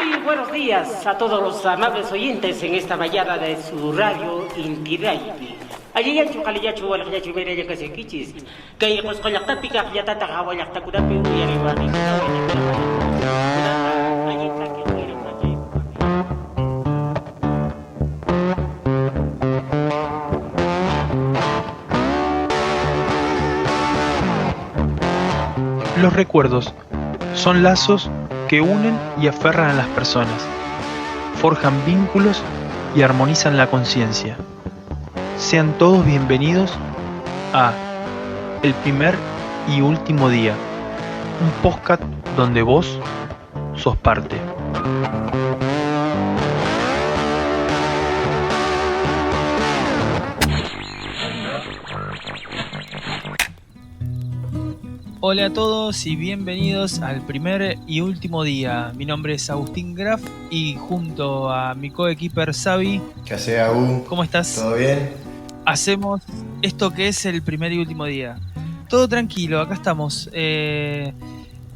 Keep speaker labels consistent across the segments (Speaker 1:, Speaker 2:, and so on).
Speaker 1: Muy buenos días a todos los amables oyentes en esta mañana de su radio Inti Radio. Ayayachu kaliyachu walayachu mereya kasekichis. Kay qosqollaqta pika qyatata hawallaqta kunapi uyariwani.
Speaker 2: Los recuerdos son lazos que unen y aferran a las personas, forjan vínculos y armonizan la conciencia. Sean todos bienvenidos a El primer y último día, un podcast donde vos sos parte. Hola a todos y bienvenidos al primer y último día. Mi nombre es Agustín Graf y junto a mi coequiper Xavi.
Speaker 3: ¿Qué haces, Agu?
Speaker 2: ¿Cómo estás?
Speaker 3: ¿Todo bien?
Speaker 2: Hacemos esto que es el primer y último día. Todo tranquilo, acá estamos.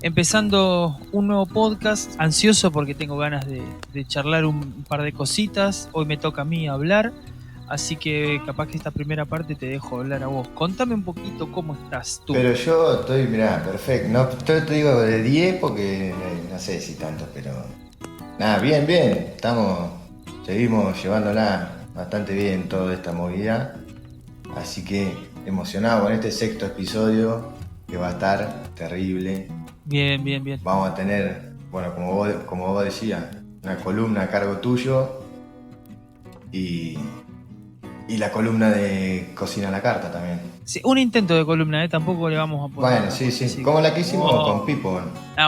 Speaker 2: Empezando un nuevo podcast, ansioso porque tengo ganas de charlar un par de cositas. Hoy me toca a mí hablar. Así que capaz que esta primera parte te dejo hablar a vos. Contame un poquito cómo estás tú.
Speaker 3: Pero yo estoy, mirá, perfecto. No te digo de 10 porque no sé si tanto, pero... Nada, bien. Seguimos llevándola bastante bien toda esta movida. Así que emocionado con este sexto episodio que va a estar terrible.
Speaker 2: Bien.
Speaker 3: Vamos a tener, bueno, como vos decías, una columna a cargo tuyo y la columna de Cocina a la Carta también.
Speaker 2: Sí, un intento de columna, tampoco le vamos a poner.
Speaker 3: Bueno, sí. Como la que hicimos con Pipo.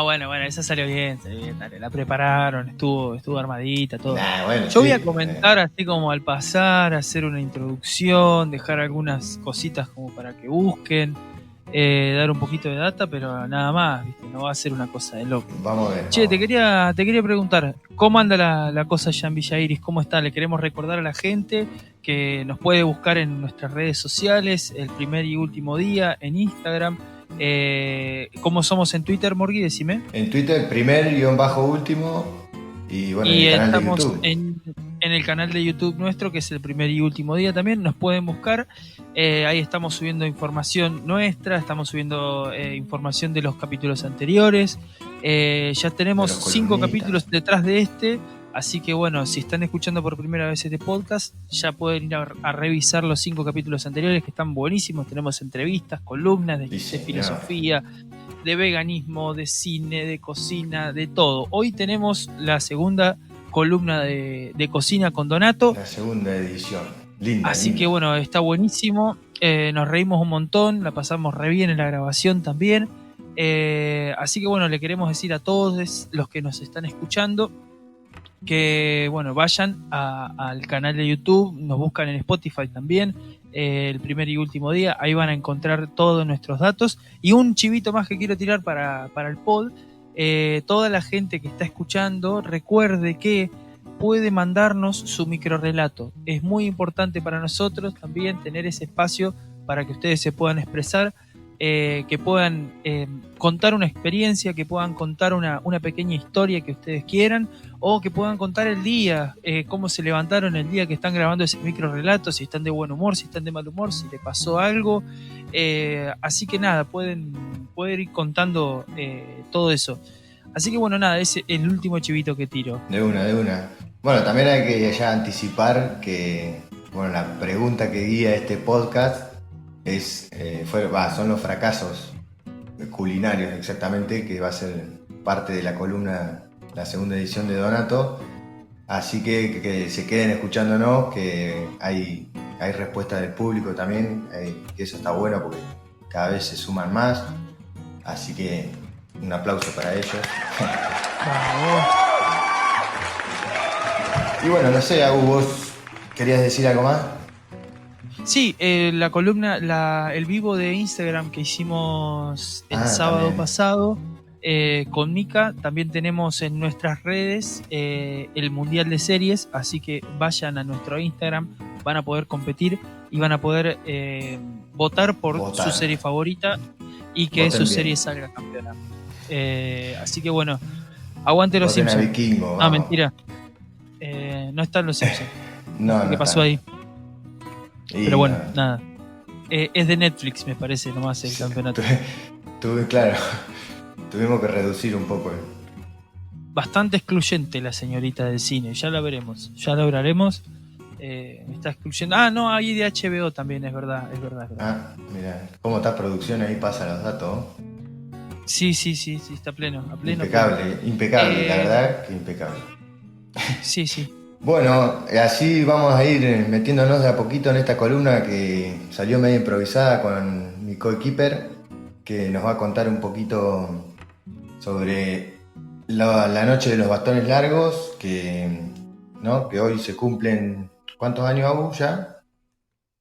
Speaker 2: Bueno, esa salió bien, dale, la prepararon, estuvo armadita, todo.
Speaker 3: Bueno,
Speaker 2: yo voy a comentar así como al pasar, hacer una introducción, dejar algunas cositas como para que busquen, dar un poquito de data, pero nada más, ¿viste? No va a ser una cosa de loco.
Speaker 3: Vamos a ver.
Speaker 2: Te quería preguntar, ¿cómo anda la cosa allá en Villa Iris? ¿Cómo está? Le queremos recordar a la gente que nos puede buscar en nuestras redes sociales, El primer y último día, en Instagram. ¿Cómo somos en Twitter, Morgui? Decime.
Speaker 3: En Twitter, primer_último. Y bueno,
Speaker 2: y
Speaker 3: en el canal
Speaker 2: estamos
Speaker 3: de YouTube.
Speaker 2: En el canal de YouTube nuestro, que es El primer y último día también. Nos pueden buscar. Ahí estamos subiendo información nuestra, estamos subiendo información de los capítulos anteriores. Ya tenemos 5 capítulos detrás de este. Así que bueno, si están escuchando por primera vez este podcast, ya pueden ir a revisar los 5 capítulos anteriores que están buenísimos. Tenemos entrevistas, columnas de filosofía, de veganismo, de cine, de cocina, de todo. Hoy tenemos la segunda columna de cocina con Donato.
Speaker 3: La segunda edición. Linda.
Speaker 2: Que bueno, está buenísimo. Nos reímos un montón, la pasamos re bien en la grabación también. Así que bueno, le queremos decir a todos los que nos están escuchando que bueno, vayan al canal de YouTube, nos buscan en Spotify también, El primer y último día, ahí van a encontrar todos nuestros datos. Y un chivito más que quiero tirar para el pod, toda la gente que está escuchando, recuerde que puede mandarnos su microrrelato. Es muy importante para nosotros también tener ese espacio para que ustedes se puedan expresar, que puedan contar una experiencia, que puedan contar una pequeña historia que ustedes quieran, o que puedan contar el día, cómo se levantaron el día que están grabando ese microrelato, si están de buen humor, si están de mal humor, si le pasó algo. Así que nada, pueden ir contando todo eso. Así que bueno, nada, ese es el último chivito que tiro.
Speaker 3: De una. Bueno, también hay que ya anticipar que bueno, la pregunta que guía este podcast son los fracasos culinarios exactamente, que va a ser parte de la columna, la segunda edición de Donato. Así que se queden escuchándonos, que hay respuesta del público también, que eso está bueno porque cada vez se suman más. Así que un aplauso para ellos.
Speaker 2: Bravo.
Speaker 3: Y bueno, no sé, Agu, ¿vos querías decir algo más?
Speaker 2: Sí, la columna, el vivo de Instagram que hicimos el sábado
Speaker 3: también.
Speaker 2: pasado con Mika, también tenemos en nuestras redes el Mundial de Series, así que vayan a nuestro Instagram, van a poder competir y van a poder votar por su serie favorita y que
Speaker 3: Voten
Speaker 2: su
Speaker 3: bien.
Speaker 2: serie salga campeona. Así que bueno, Aguante los
Speaker 3: Voten a
Speaker 2: Simpsons.
Speaker 3: Vikingo,
Speaker 2: No,
Speaker 3: vamos.
Speaker 2: mentira. No están los Simpsons.
Speaker 3: No,
Speaker 2: ¿Qué
Speaker 3: no
Speaker 2: pasó
Speaker 3: está.
Speaker 2: ahí?
Speaker 3: Y
Speaker 2: Pero bueno,
Speaker 3: no.
Speaker 2: nada. Es de Netflix, me parece, nomás el campeonato.
Speaker 3: Claro, tuvimos que reducir un poco.
Speaker 2: Bastante excluyente la señorita del cine, ya la veremos, ya la hablaremos. Me está excluyendo. Ah, no, ahí de HBO también, es verdad.
Speaker 3: Ah, mira, cómo está producción, ahí pasa los datos.
Speaker 2: Sí, está a pleno.
Speaker 3: Impecable, la verdad que impecable.
Speaker 2: Sí.
Speaker 3: Bueno, así vamos a ir metiéndonos de a poquito en esta columna que salió medio improvisada con mi coequiper, que nos va a contar un poquito sobre la noche de los bastones largos, ¿no? Que hoy se cumplen, ¿cuántos años, Abu, ya?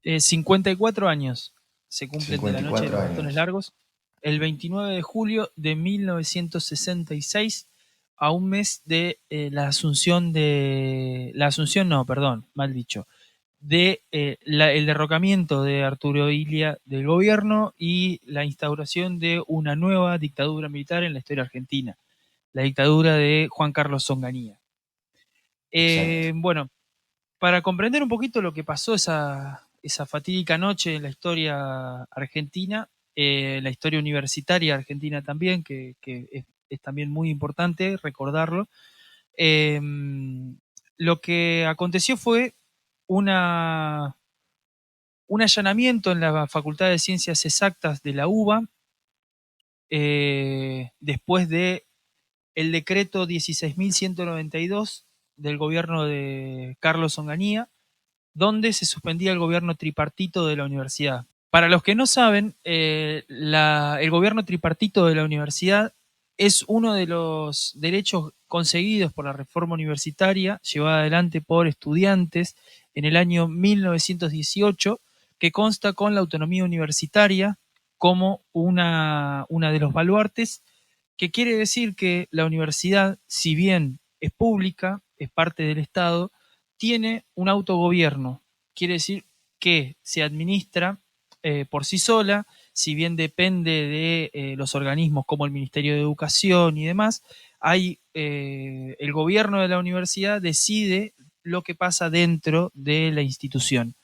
Speaker 2: 54 años se cumplen de la noche de
Speaker 3: 54
Speaker 2: los bastones
Speaker 3: años.
Speaker 2: largos. El 29 de julio de 1966, a un mes de la asunción de... La asunción no, perdón, mal dicho. De el derrocamiento de Arturo Illia del gobierno y la instauración de una nueva dictadura militar en la historia argentina, la dictadura de Juan Carlos Onganía.
Speaker 3: Exacto.
Speaker 2: Bueno, para comprender un poquito lo que pasó esa fatídica noche en la historia argentina, la historia universitaria argentina también, que es también muy importante recordarlo, lo que aconteció fue una un allanamiento en la Facultad de Ciencias Exactas de la UBA, después de el decreto 16.192 del gobierno de Carlos Onganía, donde se suspendía el gobierno tripartito de la universidad. Para los que no saben, el gobierno tripartito de la universidad es uno de los derechos conseguidos por la reforma universitaria llevada adelante por estudiantes en el año 1918, que consta con la autonomía universitaria como una de los baluartes, que quiere decir que la universidad, si bien es pública, es parte del Estado, tiene un autogobierno. Quiere decir que se administra por sí sola, si bien depende de los organismos como el Ministerio de Educación y demás, el gobierno de la universidad decide lo que pasa dentro de la institución.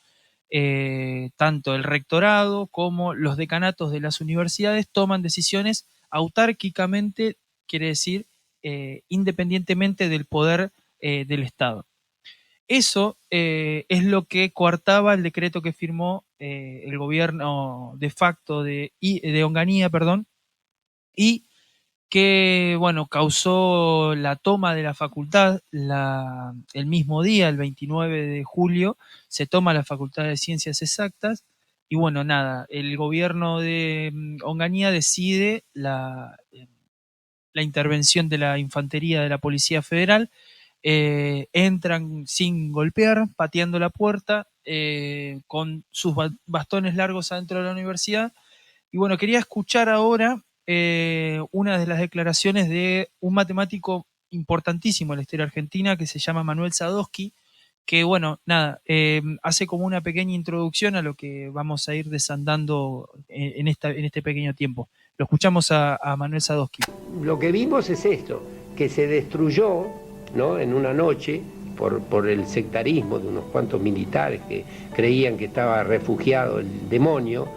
Speaker 2: Tanto el rectorado como los decanatos de las universidades toman decisiones autárquicamente, quiere decir independientemente del poder del Estado. Eso es lo que coartaba el decreto que firmó el gobierno de facto de Onganía, y que, bueno, causó la toma de la facultad el mismo día, el 29 de julio, se toma la Facultad de Ciencias Exactas, y bueno, nada, el gobierno de Onganía decide la intervención de la infantería de la Policía Federal. Entran sin golpear, pateando la puerta, con sus bastones largos adentro de la universidad. Y bueno, quería escuchar ahora una de las declaraciones de un matemático importantísimo en la historia argentina que se llama Manuel Sadowski, que bueno, nada, hace como una pequeña introducción a lo que vamos a ir desandando en este pequeño tiempo. Lo escuchamos a Manuel Sadowski.
Speaker 4: Lo que vimos es esto, que se destruyó, ¿no?, en una noche por el sectarismo de unos cuantos militares que creían que estaba refugiado el demonio,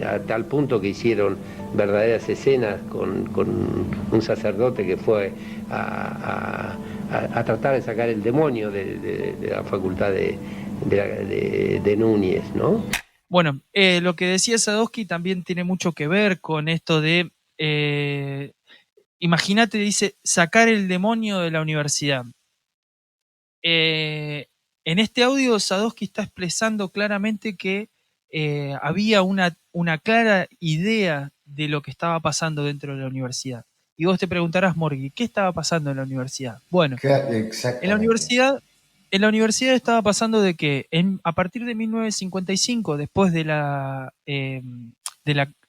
Speaker 4: a tal punto que hicieron verdaderas escenas con un sacerdote que fue a tratar de sacar el demonio de la facultad de Núñez, ¿no?
Speaker 2: Bueno, lo que decía Sadowski también tiene mucho que ver con esto de, imagínate, dice, sacar el demonio de la universidad. En este audio Sadowski está expresando claramente que había una clara idea de lo que estaba pasando dentro de la universidad. Y vos te preguntarás, Morgui, ¿qué estaba pasando en la universidad? Bueno, en la universidad estaba pasando de que a partir de 1955, después del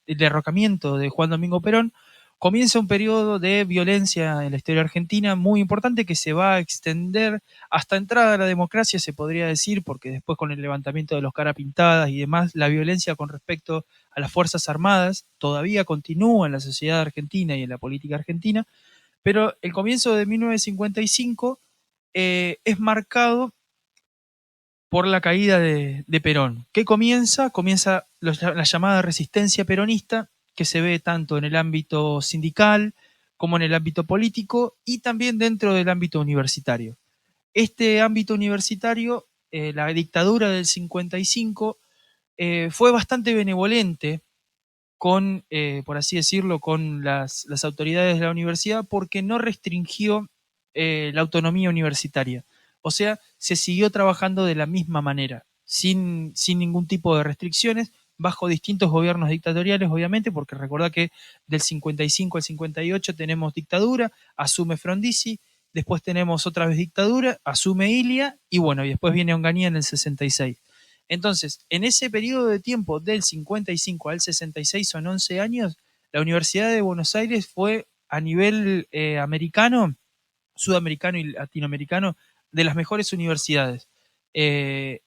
Speaker 2: derrocamiento de Juan Domingo Perón, comienza un periodo de violencia en la historia argentina muy importante que se va a extender hasta entrada a la democracia, se podría decir, porque después con el levantamiento de los cara pintadas y demás, la violencia con respecto a las Fuerzas Armadas todavía continúa en la sociedad argentina y en la política argentina, Pero el comienzo de 1955 es marcado por la caída de Perón. ¿Qué comienza? Comienza la llamada resistencia peronista, que se ve tanto en el ámbito sindical como en el ámbito político y también dentro del ámbito universitario. Este ámbito universitario, la dictadura del 55, fue bastante benevolente con, por así decirlo, con las autoridades de la universidad porque no restringió la autonomía universitaria. O sea, se siguió trabajando de la misma manera, sin ningún tipo de restricciones, bajo distintos gobiernos dictatoriales, obviamente, porque recordá que del 55 al 58 tenemos dictadura, asume Frondizi, después tenemos otra vez dictadura, asume Ilia, y bueno, y después viene Onganía en el 66. Entonces, en ese periodo de tiempo del 55 al 66, son 11 años, la Universidad de Buenos Aires fue a nivel americano, sudamericano y latinoamericano, de las mejores universidades.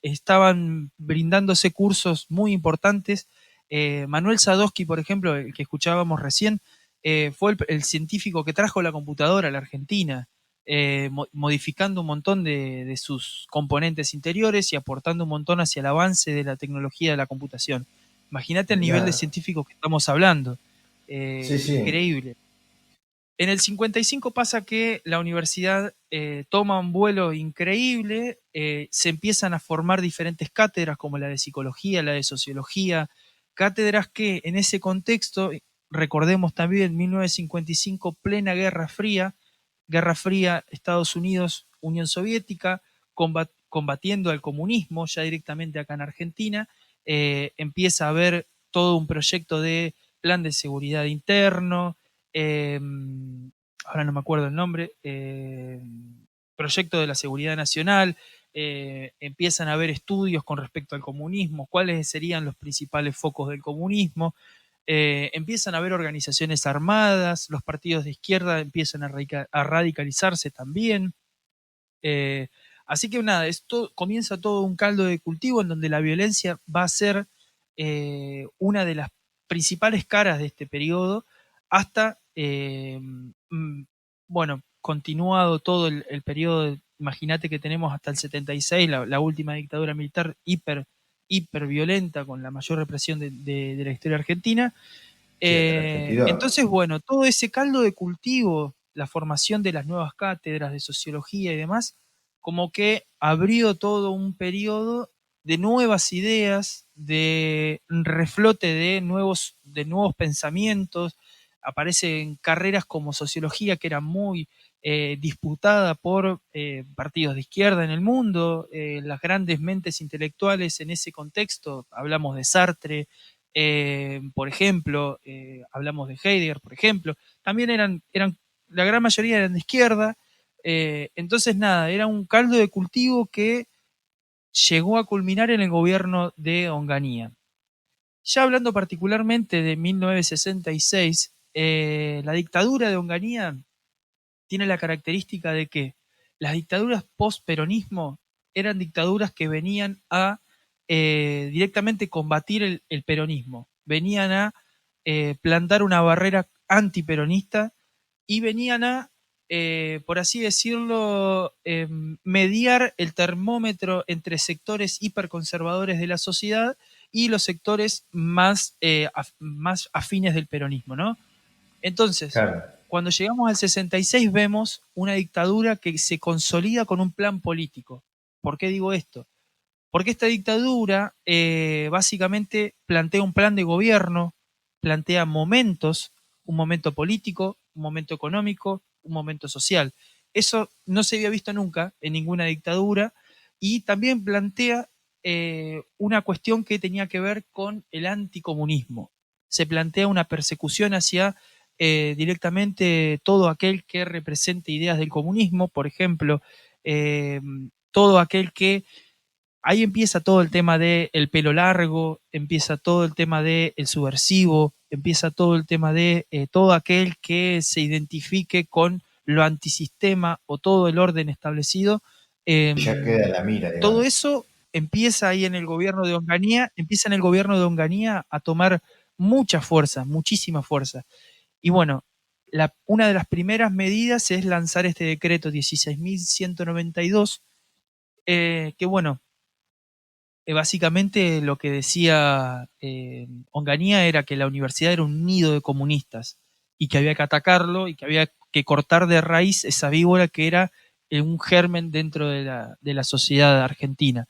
Speaker 2: Estaban brindándose cursos muy importantes. Manuel Sadowski, por ejemplo, el que escuchábamos recién, fue el científico que trajo la computadora a la Argentina, modificando un montón de sus componentes interiores y aportando un montón hacia el avance de la tecnología de la computación. Imagínate el nivel de
Speaker 3: Mirá.
Speaker 2: científicos que estamos hablando.
Speaker 3: Sí, sí.
Speaker 2: Increíble. En el 55 pasa que la universidad toma un vuelo increíble, se empiezan a formar diferentes cátedras como la de psicología, la de sociología, cátedras que en ese contexto, recordemos también 1955, plena Guerra Fría, Estados Unidos, Unión Soviética, combatiendo al comunismo ya directamente acá en Argentina, empieza a haber todo un proyecto de plan de seguridad interno, ahora no me acuerdo el nombre, proyecto de la seguridad nacional, empiezan a haber estudios con respecto al comunismo, cuáles serían los principales focos del comunismo, empiezan a haber organizaciones armadas, los partidos de izquierda empiezan a radicalizarse también. Eh, Así que nada, comienza todo un caldo de cultivo en donde la violencia va a ser una de las principales caras de este periodo hasta, bueno, continuado todo el periodo, imagínate que tenemos hasta el 76, la última dictadura militar hiper violenta con la mayor represión de la historia argentina.
Speaker 3: Sí, hasta el 82.
Speaker 2: Entonces, bueno, todo ese caldo de cultivo, la formación de las nuevas cátedras de sociología y demás, como que abrió todo un periodo de nuevas ideas, de reflote de nuevos pensamientos. Aparecen carreras como sociología que era muy disputada por partidos de izquierda en el mundo. Las grandes mentes intelectuales en ese contexto, hablamos de Sartre, por ejemplo, hablamos de Heidegger, por ejemplo, también la gran mayoría eran de izquierda. Entonces, nada, era un caldo de cultivo que llegó a culminar en el gobierno de Onganía. Ya hablando particularmente de 1966, la dictadura de Onganía tiene la característica de que las dictaduras post-peronismo eran dictaduras que venían a directamente combatir el peronismo, venían a plantar una barrera antiperonista y venían a, por así decirlo, mediar el termómetro entre sectores hiperconservadores de la sociedad y los sectores más afines del peronismo, ¿no? Entonces,
Speaker 3: Claro.
Speaker 2: cuando llegamos al 66 vemos una dictadura que se consolida con un plan político. ¿Por qué digo esto? Porque esta dictadura básicamente plantea un plan de gobierno, plantea momentos, un momento político, un momento económico, un momento social. Eso no se había visto nunca en ninguna dictadura y también plantea una cuestión que tenía que ver con el anticomunismo. Se plantea una persecución hacia directamente todo aquel que represente ideas del comunismo, por ejemplo, eh, todo aquel que ahí empieza todo el tema del pelo largo, empieza todo el tema del subversivo, empieza todo el tema de todo aquel que se identifique con lo antisistema o todo el orden establecido. Eh,
Speaker 3: Ya queda la mira,
Speaker 2: Todo
Speaker 3: digamos.
Speaker 2: eso empieza ahí en el gobierno de Onganía, empieza en el gobierno de Onganía a tomar mucha fuerza, muchísima fuerza. Y bueno, una de las primeras medidas es lanzar este decreto 16.192, que bueno, básicamente lo que decía Onganía era que la universidad era un nido de comunistas y que había que atacarlo y que había que cortar de raíz esa víbora que era un germen dentro de la sociedad argentina.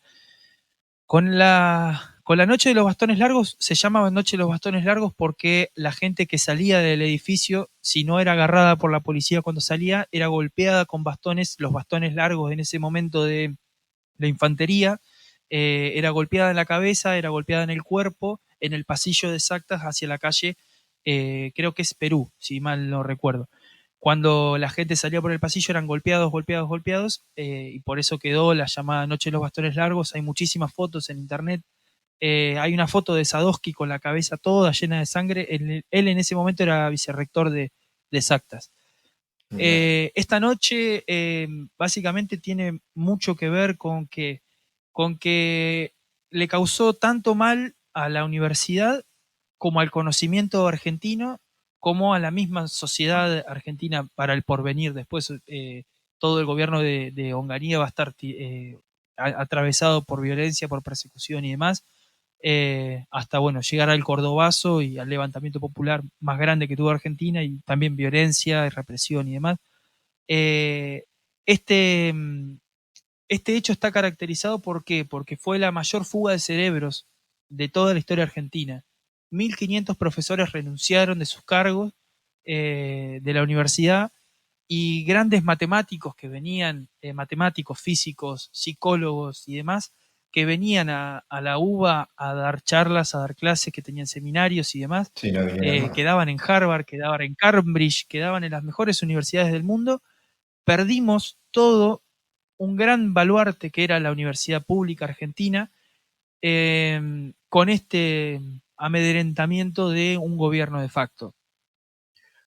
Speaker 2: Con la Noche de los Bastones Largos, se llamaba Noche de los Bastones Largos porque la gente que salía del edificio, si no era agarrada por la policía cuando salía, era golpeada con bastones, los bastones largos en ese momento de la infantería, era golpeada en la cabeza, era golpeada en el cuerpo, en el pasillo de Sactas hacia la calle, creo que es Perú, si mal no recuerdo. Cuando la gente salía por el pasillo eran golpeados, golpeados, golpeados, y por eso quedó la llamada Noche de los Bastones Largos. Hay muchísimas fotos en internet. Hay una foto de Sadowski con la cabeza toda llena de sangre. Él en ese momento era vicerrector de Sactas. Esta noche básicamente tiene mucho que ver con que le causó tanto mal a la universidad como al conocimiento argentino, como a la misma sociedad argentina para el porvenir. Después todo el gobierno de Onganía va a estar atravesado por violencia, por persecución y demás, hasta bueno, llegar al Cordobazo y al levantamiento popular más grande que tuvo Argentina, y también violencia y represión y demás. Eh, este, este hecho está caracterizado ¿por qué? Porque fue la mayor fuga de cerebros de toda la historia argentina. 1.500 profesores renunciaron de sus cargos de la universidad, y grandes matemáticos que venían, matemáticos, físicos, psicólogos y demás, que venían a la UBA a dar charlas, a dar clases, que tenían seminarios y demás,
Speaker 3: Sí, no vinieron más.
Speaker 2: quedaban en Harvard, quedaban en Cambridge, quedaban en las mejores universidades del mundo. Perdimos todo un gran baluarte que era la Universidad Pública Argentina, con este amedrentamiento de un gobierno de facto.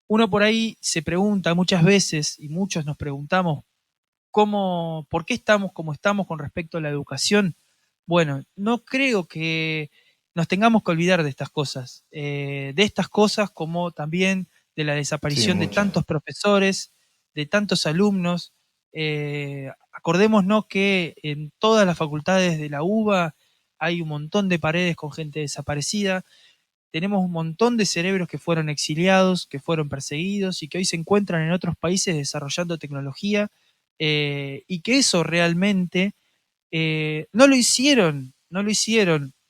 Speaker 2: Uno por ahí se pregunta muchas veces, y muchos nos preguntamos, ¿por qué estamos como estamos con respecto a la educación? Bueno, no creo que nos tengamos que olvidar de estas cosas, como también de la
Speaker 3: Sí,
Speaker 2: desaparición de
Speaker 3: mucho.
Speaker 2: tantos profesores, de tantos alumnos. Acordémonos que en todas las facultades de la UBA hay un montón de paredes con gente desaparecida. Tenemos un montón de cerebros que fueron exiliados, que fueron perseguidos y que hoy se encuentran en otros países desarrollando tecnología, y que eso realmente no lo hicieron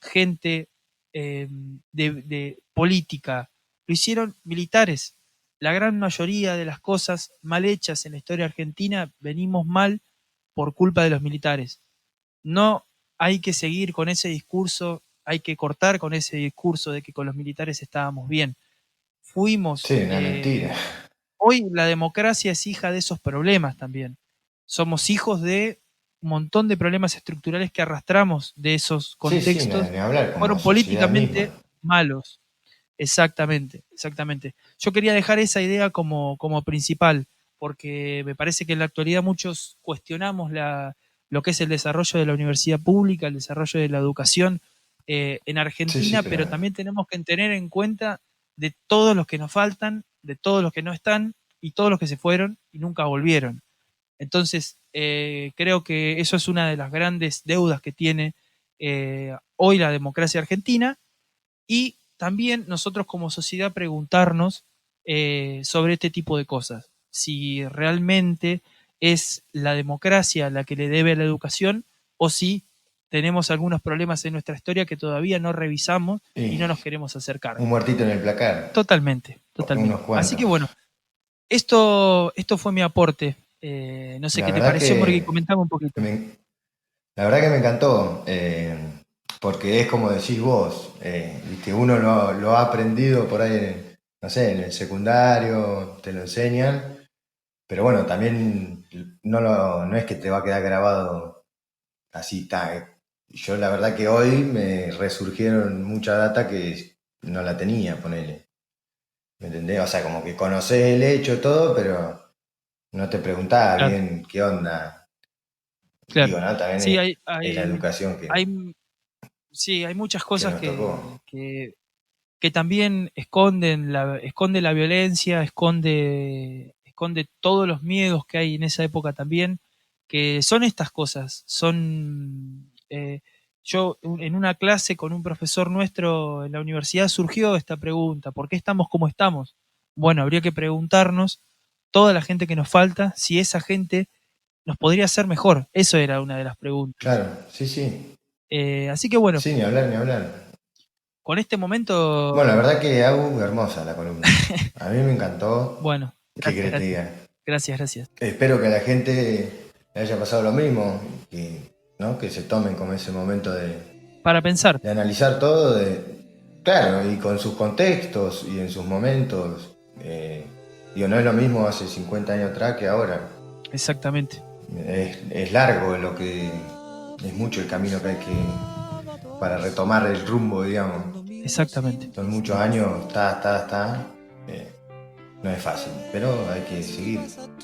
Speaker 2: gente de política, lo hicieron militares. La gran mayoría de las cosas mal hechas en la historia argentina venimos mal por culpa de los militares. No hay que seguir con ese discurso, hay que cortar con ese discurso de que con los militares estábamos bien.
Speaker 3: Sí,
Speaker 2: Fuimos,
Speaker 3: una mentira.
Speaker 2: hoy la democracia es hija de esos problemas también. Somos hijos de un montón de problemas estructurales que arrastramos de esos
Speaker 3: Sí, sí,
Speaker 2: contextos
Speaker 3: ni hablar,
Speaker 2: que
Speaker 3: como
Speaker 2: fueron
Speaker 3: sociedad misma.
Speaker 2: políticamente malos. Exactamente, exactamente. Yo quería dejar esa idea como principal, porque me parece que en la actualidad muchos cuestionamos lo que es el desarrollo de la universidad pública, el desarrollo de la educación en
Speaker 3: Sí, sí,
Speaker 2: Argentina, pero
Speaker 3: pero
Speaker 2: también tenemos que tener en cuenta de todos los que nos faltan, de todos los que no están y todos los que se fueron y nunca volvieron. Entonces, creo que eso es una de las grandes deudas que tiene hoy la democracia argentina, y también nosotros como sociedad preguntarnos sobre este tipo de cosas. Si realmente es la democracia la que le debe a la educación, o si tenemos algunos problemas en nuestra historia que todavía no revisamos y
Speaker 3: y
Speaker 2: no nos queremos hacer
Speaker 3: un
Speaker 2: cargo.
Speaker 3: muertito en el placar,
Speaker 2: Totalmente,
Speaker 3: unos
Speaker 2: totalmente. Así
Speaker 3: cuantos.
Speaker 2: que bueno, esto fue mi aporte. No sé
Speaker 3: La
Speaker 2: qué te
Speaker 3: verdad
Speaker 2: pareció, Morgui, comentame un poquito.
Speaker 3: me, la verdad que me encantó, porque es como decís vos, viste, uno lo ha aprendido por ahí, no sé, en el secundario, te lo enseñan, pero bueno, también no es que te va a quedar grabado así, está. Yo la verdad que hoy me resurgieron mucha data que no la tenía, ponele. ¿Me entendés? O sea, como que conocés el hecho, todo, pero no te preguntaba
Speaker 2: Claro,
Speaker 3: bien qué onda.
Speaker 2: claro.
Speaker 3: Digo, ¿no? También
Speaker 2: Sí,
Speaker 3: es la educación
Speaker 2: hay, sí, hay muchas
Speaker 3: que
Speaker 2: cosas
Speaker 3: nos tocó.
Speaker 2: que también esconde la violencia, esconde todos los miedos que hay en esa época también, que son estas cosas, yo en una clase con un profesor nuestro en la universidad surgió esta pregunta: ¿por qué estamos como estamos? Bueno, habría que preguntarnos, toda la gente que nos falta, si esa gente nos podría hacer mejor. Eso era una de las preguntas.
Speaker 3: Claro, sí, sí.
Speaker 2: Así que bueno,
Speaker 3: Sí, ni hablar, ni hablar.
Speaker 2: con este momento...
Speaker 3: Bueno, la verdad que hermosa la columna. A mí me encantó.
Speaker 2: Bueno,
Speaker 3: ¿Qué querés que te diga?
Speaker 2: gracias.
Speaker 3: Espero que a la gente le haya pasado lo mismo, ¿no? Que se tomen como ese momento
Speaker 2: Para pensar.
Speaker 3: de analizar todo, claro, y con sus contextos y en sus momentos. No es lo mismo hace 50 años atrás que ahora.
Speaker 2: Exactamente.
Speaker 3: Es largo es mucho el camino que hay para retomar el rumbo, digamos.
Speaker 2: Exactamente.
Speaker 3: Son muchos años, no es fácil, pero hay que seguir.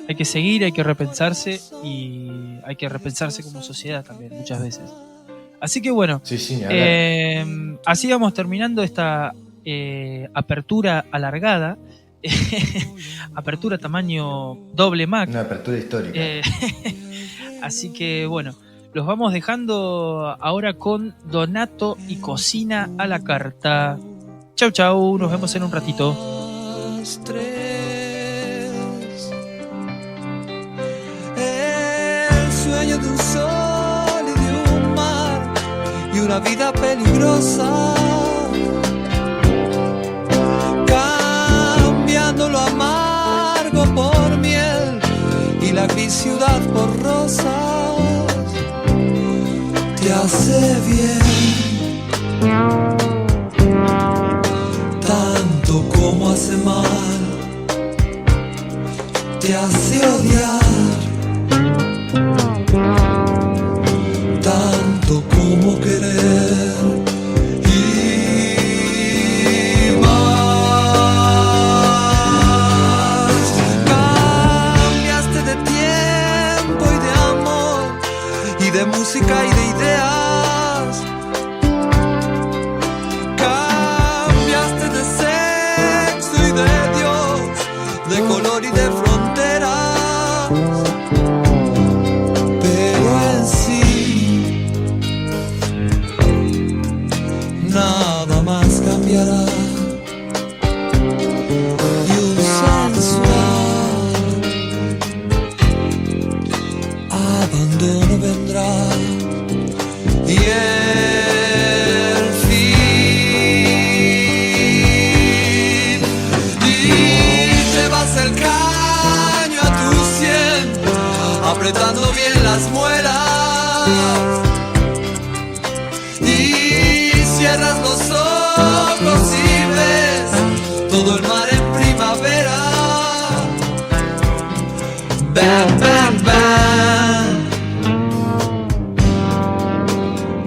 Speaker 2: Hay que seguir, hay que repensarse, y hay que repensarse como sociedad también, muchas veces. Así que bueno,
Speaker 3: Sí,
Speaker 2: así vamos terminando esta apertura alargada, apertura tamaño doble Mac.
Speaker 3: Una apertura histórica.
Speaker 2: Así que bueno, los vamos dejando ahora con Donato y Cocina a la Carta. Chau, nos vemos en un ratito.
Speaker 5: El sueño de un sol y de un mar y una vida peligrosa, cambiando lo amargo por miel y la gris ciudad por rosas, te hace bien tanto como hace mal, te hace odiar tanto como querer y más. Cambiaste de tiempo y de amor y de música y de ideas. Cambiaste de sexo y de Dios, de color y de fronteras, pero en sí nada más cambiará. Y un sensual abandono vendrá y el fin, y te vas el caño a tu sien, apretando bien las muelas, y cierras los ojos y ves todo el mar en primavera. Bam, bam, bam.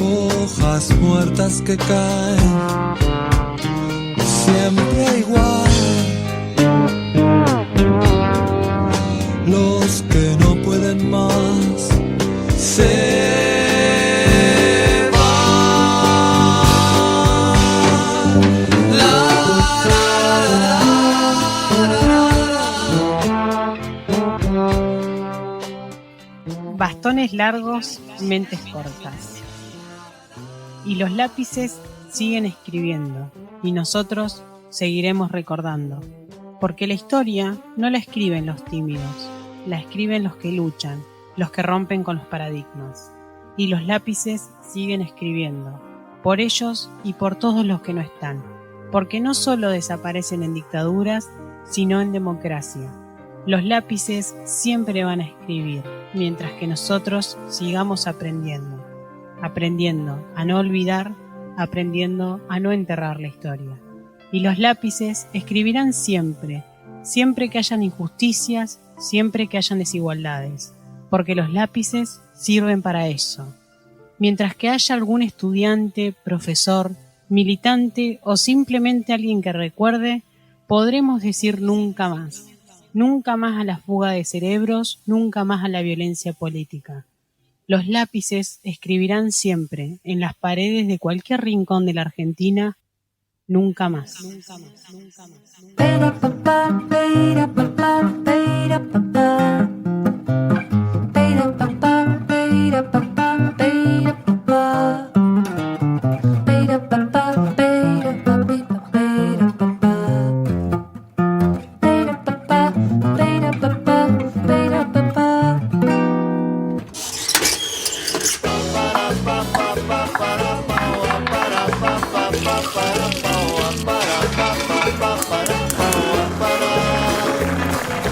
Speaker 5: Hojas muertas que caen siempre igual. Los que no pueden más se van. La, la, la, la,
Speaker 6: Bastones largos, mentes cortas. Y los lápices siguen escribiendo, y nosotros seguiremos recordando. Porque la historia no la escriben los tímidos, la escriben los que luchan, los que rompen con los paradigmas. Y los lápices siguen escribiendo, por ellos y por todos los que no están. Porque no solo desaparecen en dictaduras, sino en democracia. Los lápices siempre van a escribir, mientras que nosotros sigamos aprendiendo. Aprendiendo a no olvidar, aprendiendo a no enterrar la historia. Y los lápices escribirán siempre, siempre que hayan injusticias, siempre que hayan desigualdades, porque los lápices sirven para eso. Mientras que haya algún estudiante, profesor, militante o simplemente alguien que recuerde, podremos decir nunca más. Nunca más a la fuga de cerebros, nunca más a la violencia política. Los lápices escribirán siempre, en las paredes de cualquier rincón de la Argentina, nunca más.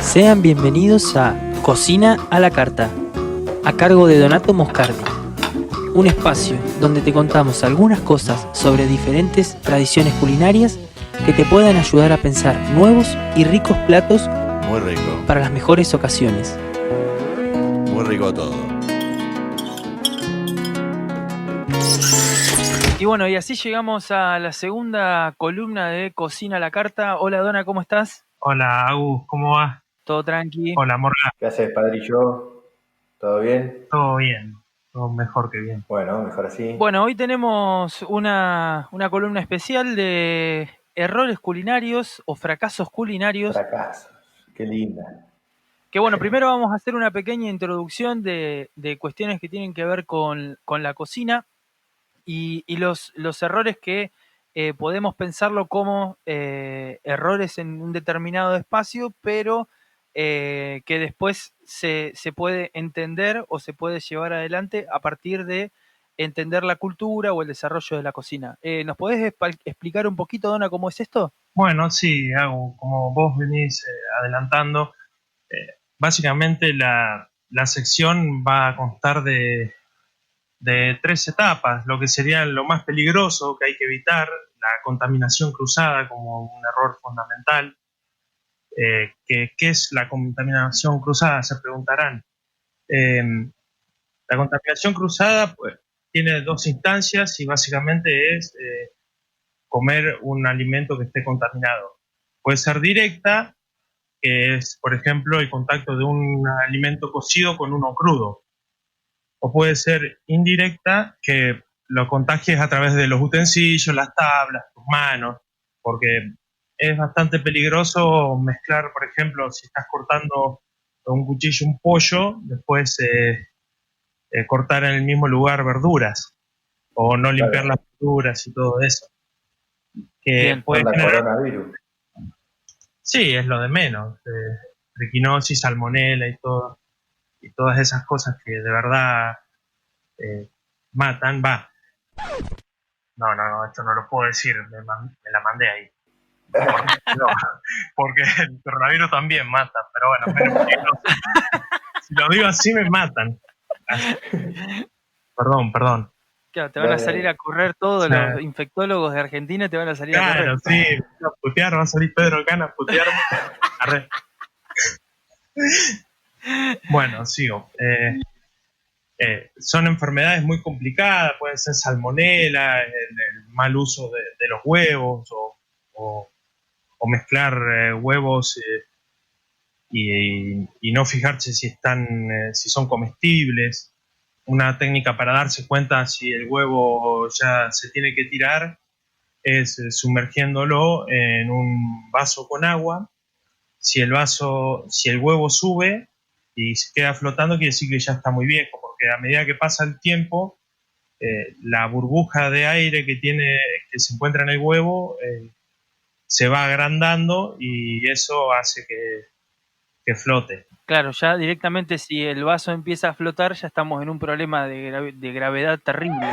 Speaker 7: Sean bienvenidos a Cocina a la Carta, a cargo de Donato Moscardi, un espacio donde te contamos algunas cosas sobre diferentes tradiciones culinarias que te puedan ayudar a pensar nuevos y ricos platos
Speaker 8: Muy rico,
Speaker 7: para las mejores ocasiones.
Speaker 8: muy rico todo.
Speaker 2: Y bueno, y así llegamos a la segunda columna de Cocina a la Carta. Hola Dona, ¿cómo estás?
Speaker 9: Hola, Agus, ¿cómo va?
Speaker 2: ¿Todo tranqui?
Speaker 9: Hola, Morgan.
Speaker 3: ¿Qué haces, padrillo? ¿Todo bien?
Speaker 9: Todo bien, todo mejor que bien.
Speaker 3: Bueno, mejor así.
Speaker 2: Bueno, hoy tenemos una columna especial de errores culinarios o fracasos culinarios.
Speaker 3: Fracasos. Qué linda.
Speaker 2: Que bueno, primero vamos a hacer una pequeña introducción de cuestiones que tienen que ver con la cocina y los errores que podemos pensarlo como errores en un determinado espacio, pero que después se puede entender o se puede llevar adelante a partir de entender la cultura o el desarrollo de la cocina. ¿Nos podés explicar un poquito, Dona, cómo es esto?
Speaker 9: Bueno, sí, Agus, como vos venís adelantando, básicamente la sección va a constar de 3 etapas, lo que sería lo más peligroso que hay que evitar, la contaminación cruzada como un error fundamental. ¿Qué es la contaminación cruzada? Se preguntarán. La contaminación cruzada pues, tiene 2 instancias y básicamente es comer un alimento que esté contaminado. Puede ser directa, que es, por ejemplo, el contacto de un alimento cocido con uno crudo. O puede ser indirecta, que lo contagies a través de los utensilios, las tablas, tus manos, porque es bastante peligroso mezclar, por ejemplo, si estás cortando con un cuchillo un pollo, después cortar en el mismo lugar verduras o no limpiar las verduras y todo eso. Que
Speaker 2: Bien.
Speaker 9: puede
Speaker 3: Onda
Speaker 9: generar,
Speaker 3: coronavirus.
Speaker 9: sí, es lo de menos, triquinosis, salmonela y todas esas cosas que de verdad matan. No, esto no lo puedo decir, me la mandé ahí. No, porque el coronavirus también mata, pero bueno, menos peligroso. Si lo digo así me matan. Perdón.
Speaker 2: Claro, te van a salir a correr todos
Speaker 9: Sí.
Speaker 2: los infectólogos de Argentina, te van a salir a correr.
Speaker 9: Claro, sí, me van a putear, va a salir Pedro Cana a putearme. Arre. Bueno, sigo. Son enfermedades muy complicadas, pueden ser salmonela, el mal uso de los huevos o mezclar huevos y no fijarse si son comestibles. Una técnica para darse cuenta si el huevo ya se tiene que tirar es sumergiéndolo en un vaso con agua. Si el huevo sube y se queda flotando, quiere decir que ya está muy viejo, porque a medida que pasa el tiempo, la burbuja de aire que se encuentra en el huevo se va agrandando y eso hace que flote.
Speaker 2: Claro, ya directamente si el vaso empieza a flotar, ya estamos en un problema de gravedad terrible.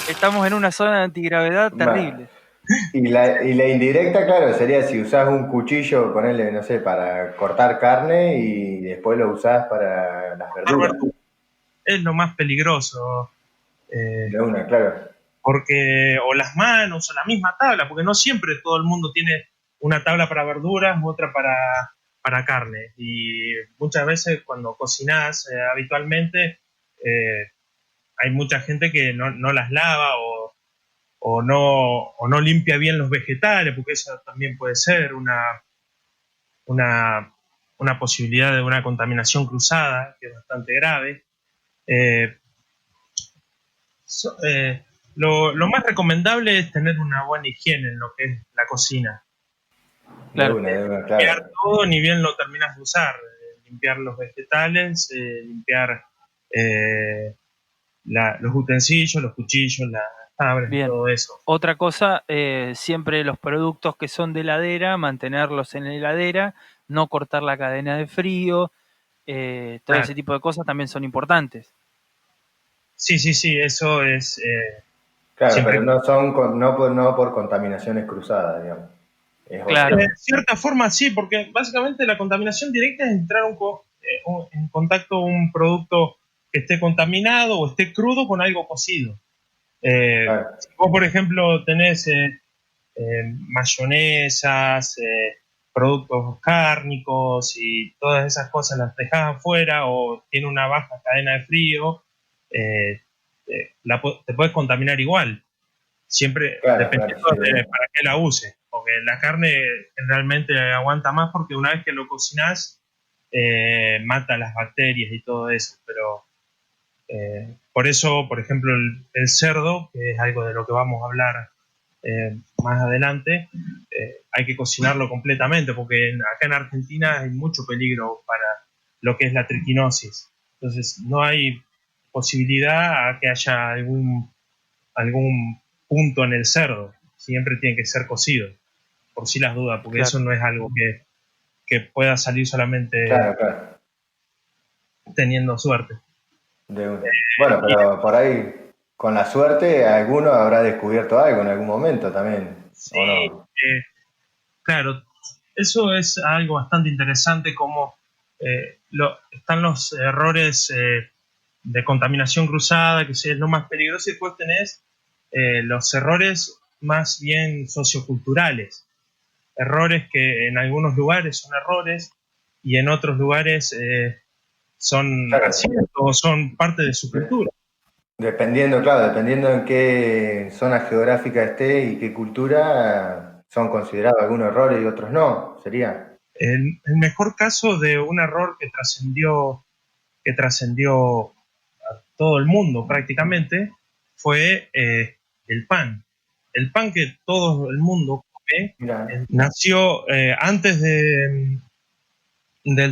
Speaker 2: Estamos en una zona de antigravedad terrible.
Speaker 3: Y la indirecta, claro, sería si usás un cuchillo, ponerle, no sé, para cortar carne y después lo usás para las verduras.
Speaker 9: Es lo más peligroso.
Speaker 3: De una, claro.
Speaker 9: Porque, o las manos, o la misma tabla, porque no siempre todo el mundo tiene una tabla para verduras, otra para carne. Y muchas veces cuando cocinás habitualmente, hay mucha gente que no las lava o no limpia bien los vegetales, porque eso también puede ser una posibilidad de una contaminación cruzada, que es bastante grave. Lo más recomendable es tener una buena higiene en lo que es la cocina.
Speaker 2: Claro.
Speaker 3: De una,
Speaker 9: Limpiar
Speaker 3: claro.
Speaker 9: todo ni bien lo terminas de usar. Limpiar los vegetales, limpiar los utensilios, los cuchillos, las tablas,
Speaker 2: Bien.
Speaker 9: todo eso.
Speaker 2: Otra cosa, siempre los productos que son de heladera, mantenerlos en la heladera, no cortar la cadena de frío, todo
Speaker 9: Claro.
Speaker 2: ese tipo de cosas también son importantes.
Speaker 9: Sí, eso es...
Speaker 3: Claro,
Speaker 9: siempre-
Speaker 3: pero no son no por contaminaciones cruzadas, digamos. Es
Speaker 2: Claro.
Speaker 3: otra.
Speaker 9: De cierta forma sí, porque básicamente la contaminación directa es entrar en contacto un producto que esté contaminado o esté crudo con algo cocido.
Speaker 3: Claro.
Speaker 9: Si vos, por ejemplo, tenés mayonesas, productos cárnicos y todas esas cosas las dejás afuera o tiene una baja cadena de frío, te puedes contaminar igual. Siempre
Speaker 3: Claro,
Speaker 9: dependiendo
Speaker 3: claro, sí,
Speaker 9: de para qué la uses. Porque la carne realmente aguanta más porque una vez que lo cocinás, mata las bacterias y todo eso. Pero por eso, por ejemplo, el cerdo, que es algo de lo que vamos a hablar más adelante, hay que cocinarlo completamente porque acá en Argentina hay mucho peligro para lo que es la triquinosis. Entonces no hay posibilidad a que haya algún punto en el cerdo. Siempre tiene que ser cocido, por si las dudas, porque
Speaker 2: Claro.
Speaker 9: eso no es algo que pueda salir solamente
Speaker 3: Claro.
Speaker 9: teniendo suerte.
Speaker 3: De una. Bueno, pero por ahí, con la suerte, alguno habrá descubierto algo en algún momento también,
Speaker 9: Sí,
Speaker 3: ¿o no?
Speaker 9: claro, eso es algo bastante interesante, como están los errores de contaminación cruzada, que es lo más peligroso, y después tenés los errores más bien socioculturales. Errores que en algunos lugares son errores y en otros lugares son
Speaker 3: Claro.
Speaker 9: aciertos o son parte de su cultura.
Speaker 3: Dependiendo en qué zona geográfica esté y qué cultura, son considerados algunos errores y otros no, sería.
Speaker 9: El mejor caso de un error que trascendió a todo el mundo prácticamente fue el pan. El pan que todo el mundo come
Speaker 3: Mira,
Speaker 9: nació antes del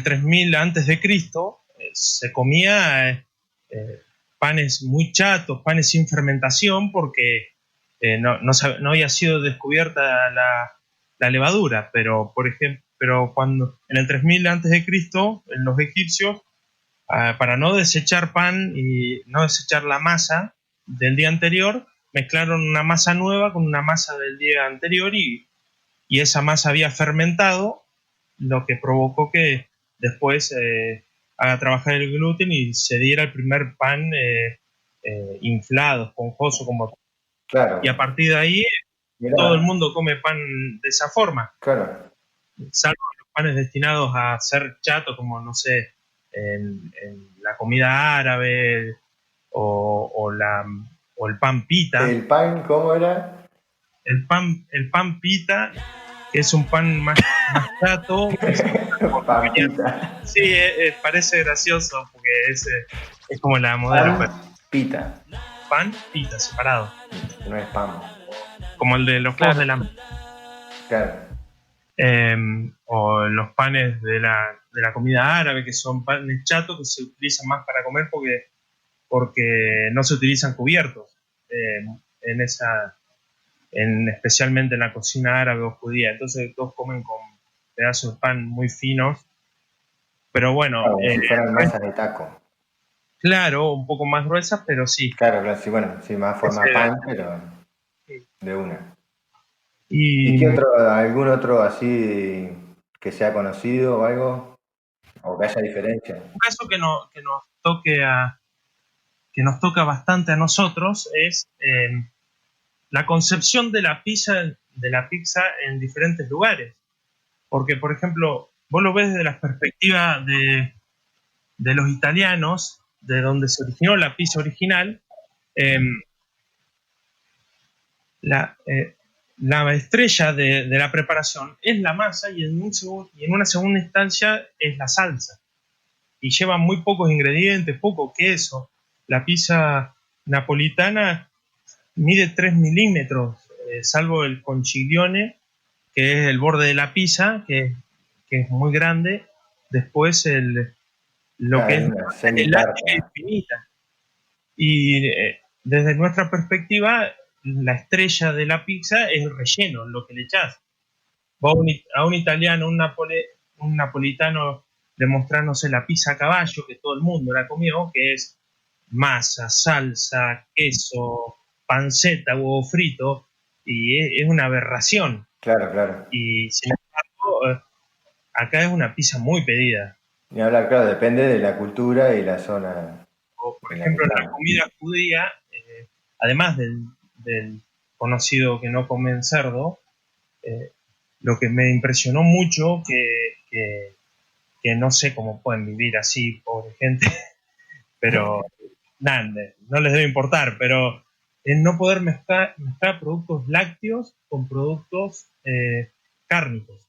Speaker 9: 3000 antes de Cristo. Se comía panes muy chatos, panes sin fermentación, porque no había sido descubierta la levadura, pero por ejemplo, cuando en el 3000 antes de Cristo, en los egipcios, para no desechar pan y no desechar la masa del día anterior, mezclaron una masa nueva con una masa del día anterior y esa masa había fermentado, lo que provocó que después haga trabajar el gluten y se diera el primer pan inflado, esponjoso, como...
Speaker 3: claro.
Speaker 9: Y a partir de ahí
Speaker 3: Mirá,
Speaker 9: todo el mundo come pan de esa forma,
Speaker 3: claro.
Speaker 9: salvo los panes destinados a ser chatos, como, no sé, en la comida árabe o el pan pita.
Speaker 3: ¿El pan cómo era?
Speaker 9: El pan pita, que es un pan más chato.
Speaker 3: Pampita.
Speaker 9: Sí, parece gracioso porque es como la modelo.
Speaker 3: Pan pita.
Speaker 9: Pan pita, separado.
Speaker 3: No es pan.
Speaker 9: Como el de los
Speaker 2: Claro.
Speaker 9: juegos de la...
Speaker 3: Claro.
Speaker 9: o los panes de la comida árabe, que son panes chatos que se utilizan más para comer porque no se utilizan cubiertos especialmente en la cocina árabe o judía. Entonces todos comen con pedazos de pan muy finos, pero bueno,
Speaker 3: Claro, como si fueran masas de taco.
Speaker 9: claro, un poco más gruesas, pero sí.
Speaker 3: Claro, sí, bueno, sí, más forma
Speaker 9: Ese-
Speaker 3: pan, pero de una.
Speaker 9: Y
Speaker 3: ¿Y algún otro así que sea conocido o algo? ¿O que haya diferencia?
Speaker 9: un caso que nos toca bastante a nosotros es la concepción de la pizza en diferentes lugares. Porque, por ejemplo, vos lo ves desde la perspectiva de los italianos, de donde se originó la pizza original. La estrella de la preparación es la masa y en una segunda instancia es la salsa. Y lleva muy pocos ingredientes, poco queso. La pizza napolitana mide 3 milímetros, salvo el conchiglione, que es el borde de la pizza, que es muy grande. Después lo que es
Speaker 3: una
Speaker 9: el
Speaker 3: semitarta.
Speaker 9: látigo es finita. Y desde nuestra perspectiva, la estrella de la pizza es el relleno, lo que le echás. Vos a un italiano, un napolitano, le mostrás, no sé, la pizza a caballo, que todo el mundo la comió, que es masa, salsa, queso, panceta, huevo frito, y es una aberración.
Speaker 3: Claro, claro.
Speaker 9: Y sin embargo, acá es una pizza muy pedida.
Speaker 3: Ni hablar, claro, depende de la cultura y la zona.
Speaker 9: O, por
Speaker 3: en la
Speaker 9: ejemplo,
Speaker 3: que
Speaker 9: la
Speaker 3: estamos.
Speaker 9: comida judía, además del conocido que no comen cerdo, lo que me impresionó mucho, que no sé cómo pueden vivir así, pobre gente, pero nada, no les debe importar, pero es no poder mezclar productos lácteos con productos cárnicos.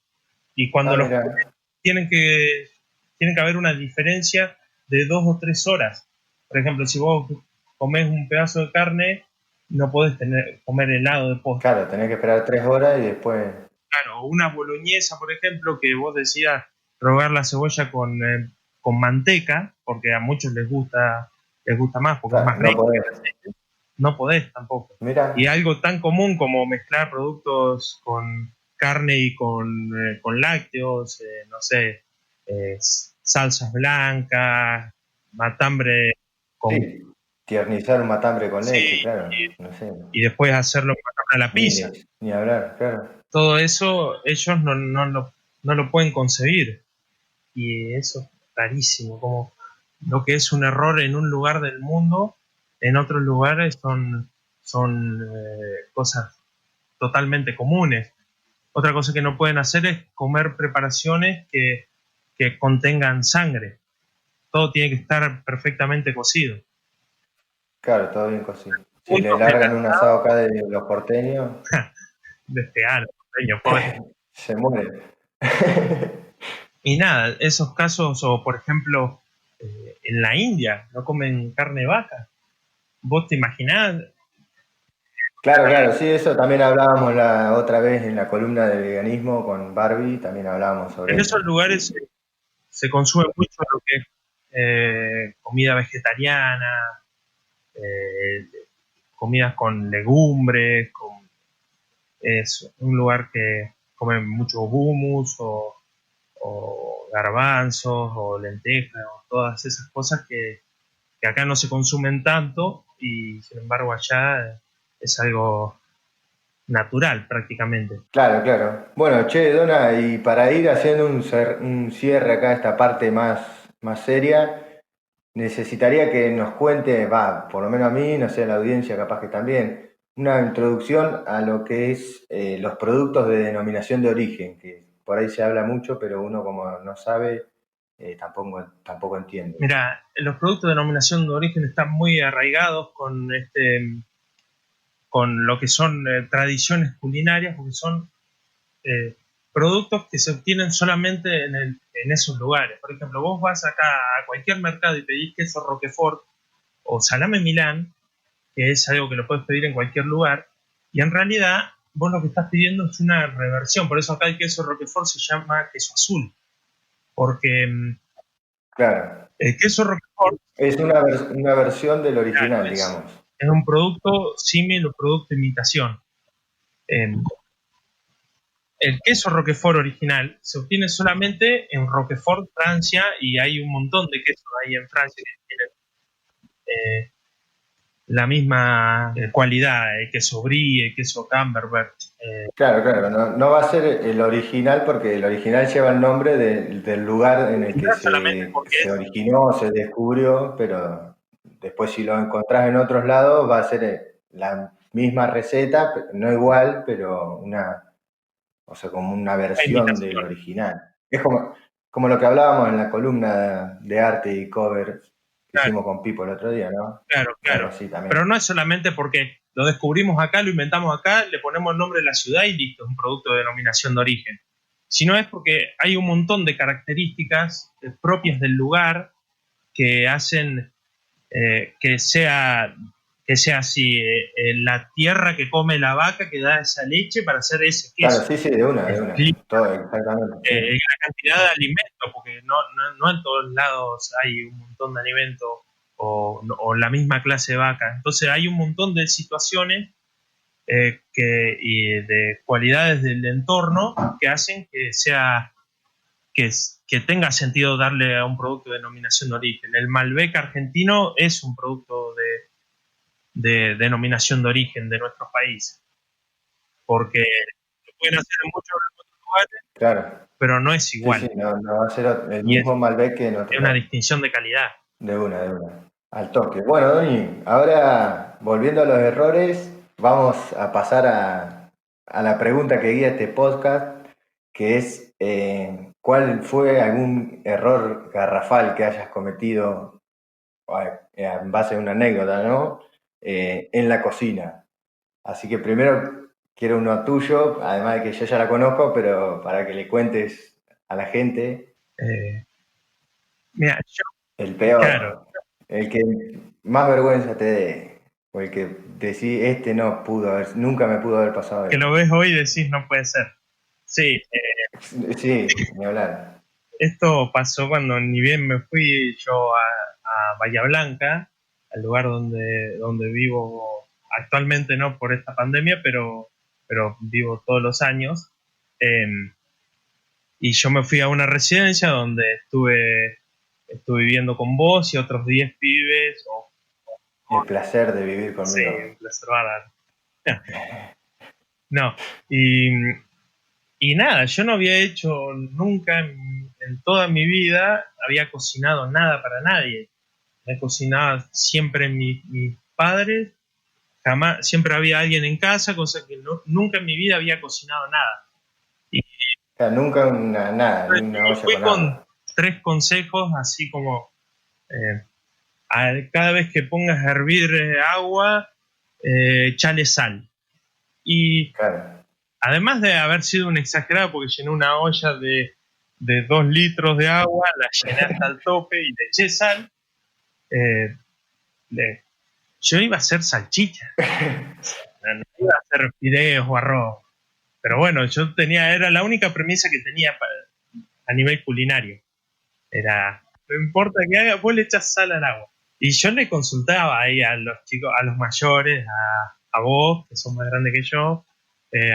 Speaker 9: Y cuando los
Speaker 3: Mira.
Speaker 9: comen, tienen que haber una diferencia de 2 o 3 horas. Por ejemplo, si vos comés un pedazo de carne, no podés comer helado de postre.
Speaker 3: Claro, tenés que esperar 3 horas y después.
Speaker 9: Claro, una boloñesa, por ejemplo, que vos decías rogar la cebolla con manteca, porque a muchos les gusta más, porque es más
Speaker 3: No
Speaker 9: rico.
Speaker 3: podés.
Speaker 9: No podés tampoco.
Speaker 3: Mira.
Speaker 9: Y algo tan común como mezclar productos con carne y con lácteos, no sé, salsas blancas, matambre con...
Speaker 3: Sí, tiernizar un matambre con
Speaker 9: Sí,
Speaker 3: leche, claro. No sé.
Speaker 9: y después hacerlo con matambre a la pizza.
Speaker 3: Ni hablar, claro.
Speaker 9: Todo eso ellos no lo pueden concebir. Y eso es rarísimo, como lo que es un error en un lugar del mundo, en otros lugares son cosas totalmente comunes. Otra cosa que no pueden hacer es comer preparaciones que contengan sangre. Todo tiene que estar perfectamente cocido.
Speaker 3: Claro, todo bien cocido. Si le largan un asado acá de los porteños,
Speaker 9: Despegar, pobre.
Speaker 3: se muere.
Speaker 9: Y nada, esos casos, o por ejemplo, en la India no comen carne de vaca. ¿Vos te imaginás?
Speaker 3: Claro, claro, sí, eso también hablábamos la otra vez en la columna de veganismo con Barbie, también hablábamos sobre
Speaker 9: En
Speaker 3: eso.
Speaker 9: esos lugares se consume mucho lo que es comida vegetariana, comidas con legumbres, es un lugar que comen mucho hummus o garbanzos o lentejas o todas esas cosas que acá no se consumen tanto y sin embargo allá es algo natural prácticamente.
Speaker 3: Claro, claro. Bueno, che, Dona, y para ir haciendo un cierre acá, esta parte más seria, necesitaría que nos cuente, por lo menos a mí, no sé, a la audiencia capaz que también, una introducción a lo que es los productos de denominación de origen, que por ahí se habla mucho, pero uno como no sabe, tampoco entiende.
Speaker 9: Mira, los productos de denominación de origen están muy arraigados con lo que son tradiciones culinarias, porque son productos que se obtienen solamente en esos lugares. Por ejemplo, vos vas acá a cualquier mercado y pedís queso Roquefort o salame Milán, que es algo que lo puedes pedir en cualquier lugar, y en realidad vos lo que estás pidiendo es una reversión. Por eso acá el queso Roquefort se llama queso azul, porque
Speaker 3: Claro.
Speaker 9: el queso Roquefort
Speaker 3: Es una versión del original,
Speaker 9: claro,
Speaker 3: digamos.
Speaker 9: es un producto símil o producto imitación. El queso Roquefort original se obtiene solamente en Roquefort, Francia, y hay un montón de quesos ahí en Francia que tienen la misma cualidad, el queso Brie, el queso Camembert.
Speaker 3: Claro, no va a ser el original porque el original lleva el nombre del lugar en el que se originó, se descubrió, pero después si lo encontrás en otros lados va a ser la misma receta, no igual, pero como una versión del original. Es como lo que hablábamos en la columna de arte y cover que hicimos con Pipo el otro día, ¿no?
Speaker 9: Claro.
Speaker 3: Sí, también.
Speaker 9: Pero no es solamente porque lo descubrimos acá, lo inventamos acá, le ponemos el nombre de la ciudad y listo, es un producto de denominación de origen. Sino es porque hay un montón de características propias del lugar que hacen que que sea así, la tierra que come la vaca que da esa leche para hacer ese queso.
Speaker 3: Claro, sí, de una. Todo, exactamente.
Speaker 9: La cantidad de alimentos, porque no en todos lados hay un montón de alimentos o la misma clase de vaca. Entonces hay un montón de situaciones y de cualidades del entorno que hacen que sea que tenga sentido darle a un producto denominación de origen. El Malbec argentino es un producto de denominación de origen de nuestro país, porque lo pueden hacer en muchos otros lugares,
Speaker 3: Claro.
Speaker 9: pero no es igual.
Speaker 3: Sí, no va a ser el mismo Malbec que en otro.
Speaker 9: Es una distinción de calidad.
Speaker 3: De una. Al toque. Bueno, Doni, ahora volviendo a los errores, vamos a pasar a la pregunta que guía este podcast, que es ¿cuál fue algún error garrafal que hayas cometido en base a una anécdota, ¿no? En la cocina. Así que primero quiero uno tuyo, además de que yo ya la conozco, pero para que le cuentes a la gente.
Speaker 9: Mira, yo...
Speaker 3: El peor.
Speaker 9: Claro.
Speaker 3: El que más vergüenza te dé. O el que decís, nunca me pudo haber pasado.
Speaker 9: Que lo ves hoy y decís, no puede ser. Sí.
Speaker 3: Sí, ni hablar.
Speaker 9: Esto pasó cuando ni bien me fui yo a Bahía Blanca, al lugar donde vivo actualmente, no por esta pandemia, pero vivo todos los años. Y yo me fui a una residencia donde estuve viviendo con vos y otros 10 pibes.
Speaker 3: El placer de vivir conmigo.
Speaker 9: Sí, un placer bárbaro. No, y nada, yo no había hecho nunca en toda mi vida, había cocinado nada para nadie. Me cocinaba siempre mis padres, jamás, siempre había alguien en casa, cosa que nunca en mi vida había cocinado nada.
Speaker 3: O sea, nunca nada.
Speaker 9: Fui con 3 consejos, así como cada vez que pongas a hervir agua, echale sal. Y
Speaker 3: claro,
Speaker 9: además de haber sido un exagerado, porque llené una olla de 2 litros de agua, la llené hasta el tope y le eché sal, yo iba a hacer salchicha. No iba a hacer fideos o arroz. Pero bueno, era la única premisa que tenía a nivel culinario. Era, no importa que haga, vos le echás sal al agua. Y yo le consultaba ahí a los chicos, a los mayores, a vos, que son más grandes que yo,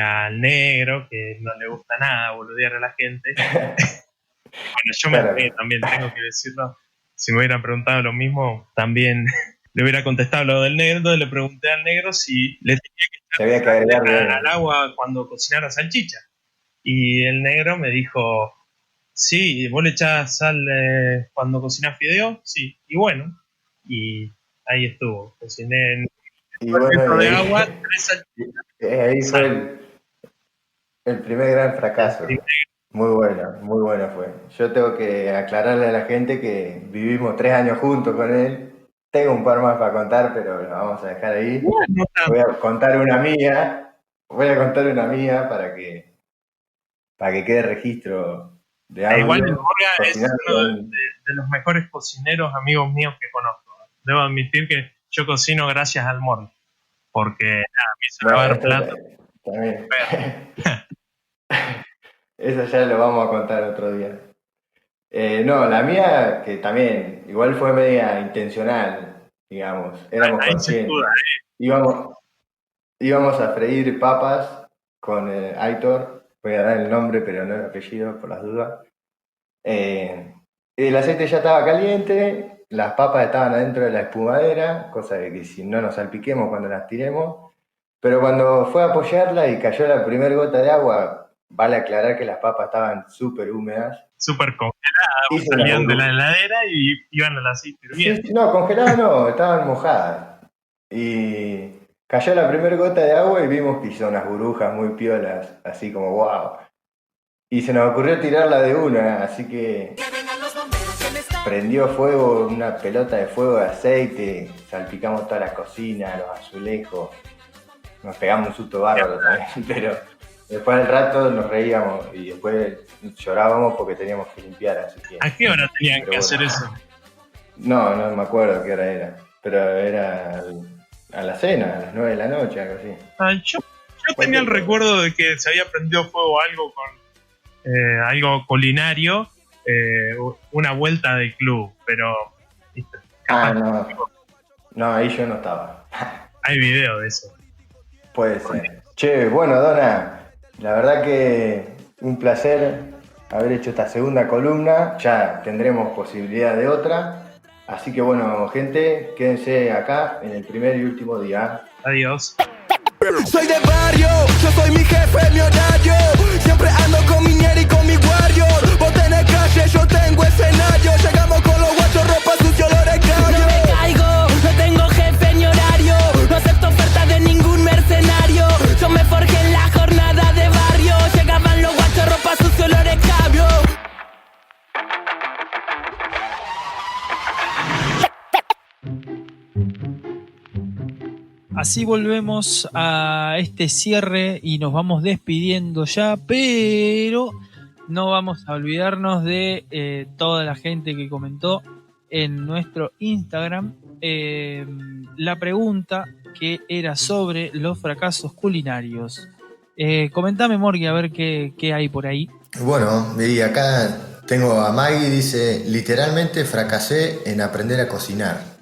Speaker 9: al negro, que no le gusta nada boludear a la gente. Bueno, yo me reí también, tengo que decirlo. Si me hubieran preguntado lo mismo, también le hubiera contestado lo del negro. Entonces le pregunté al negro si le tenía que echar al agua cuando cocinara salchicha. Y el negro me dijo, sí, ¿vos le echás sal cuando cocinás fideo? Sí, y bueno, y ahí estuvo. Cociné en un litro de agua, 3 salchichas.
Speaker 3: Ahí fue el primer gran fracaso. Muy bueno fue. Yo tengo que aclararle a la gente que vivimos 3 años juntos con él. Tengo un par más para contar, pero lo vamos a dejar ahí. Voy a contar una mía. Para que quede registro de audio.
Speaker 9: Igual el Morga es uno de los mejores cocineros amigos míos que conozco. Debo admitir que yo cocino gracias al Morga. Porque nada, me hizo lavar plato.
Speaker 3: También. Eso ya lo vamos a contar otro día. No, la mía, que también igual fue media intencional, digamos. Éramos conscientes. Íbamos a freír papas con Aitor. Voy a dar el nombre, pero no el apellido, por las dudas. El aceite ya estaba caliente, las papas estaban adentro de la espumadera, cosa de que si no nos salpiquemos cuando las tiremos. Pero cuando fue a apoyarla y cayó la primera gota de agua, vale aclarar que las papas estaban súper húmedas.
Speaker 9: Súper congeladas, salían de la heladera y iban al aceite hirviendo.
Speaker 3: Sí, no, congeladas no, estaban mojadas. Y cayó la primera gota de agua y vimos que hizo unas burbujas muy piolas, así como wow. Y se nos ocurrió tirarla de una, así que prendió fuego, una pelota de fuego de aceite, salpicamos toda la cocina, los azulejos, nos pegamos un susto bárbaro también, pero después del rato nos reíamos y después llorábamos porque teníamos que limpiar, así que...
Speaker 9: ¿A qué hora tenían que hacer eso?
Speaker 3: No me acuerdo qué hora era, pero era a la cena, a las 9 de la noche, algo así.
Speaker 9: Yo tenía el recuerdo de que se había prendido fuego algo con algo culinario, una vuelta del club, pero ¿viste?
Speaker 3: No. No, ahí yo no estaba.
Speaker 9: Hay video de eso.
Speaker 3: Puede ser. Che, bueno, Dona, la verdad que un placer haber hecho esta segunda columna. Ya tendremos posibilidad de otra. Así que bueno, gente, quédense acá en el primer y último día.
Speaker 9: Adiós.
Speaker 5: Soy de barrio, yo soy mi jefe, mi horario. Siempre ando con mi ñera y con mi warrior. Vos tenés calle, yo tengo escenario. Llegamos con los guachos, ropa sucia, olores cabio. No me caigo, no tengo jefe ni horario. No acepto ofertas de ningún mercenario. Yo me forjé en la jornada de barrio. Llegaban los guachos, ropa sucia, olores cabio.
Speaker 2: Así volvemos a este cierre y nos vamos despidiendo ya, pero no vamos a olvidarnos de toda la gente que comentó en nuestro Instagram la pregunta que era sobre los fracasos culinarios. Comentame, Morgui, a ver qué hay por ahí.
Speaker 3: Bueno, y acá tengo a Maggie, dice, literalmente fracasé en aprender a cocinar.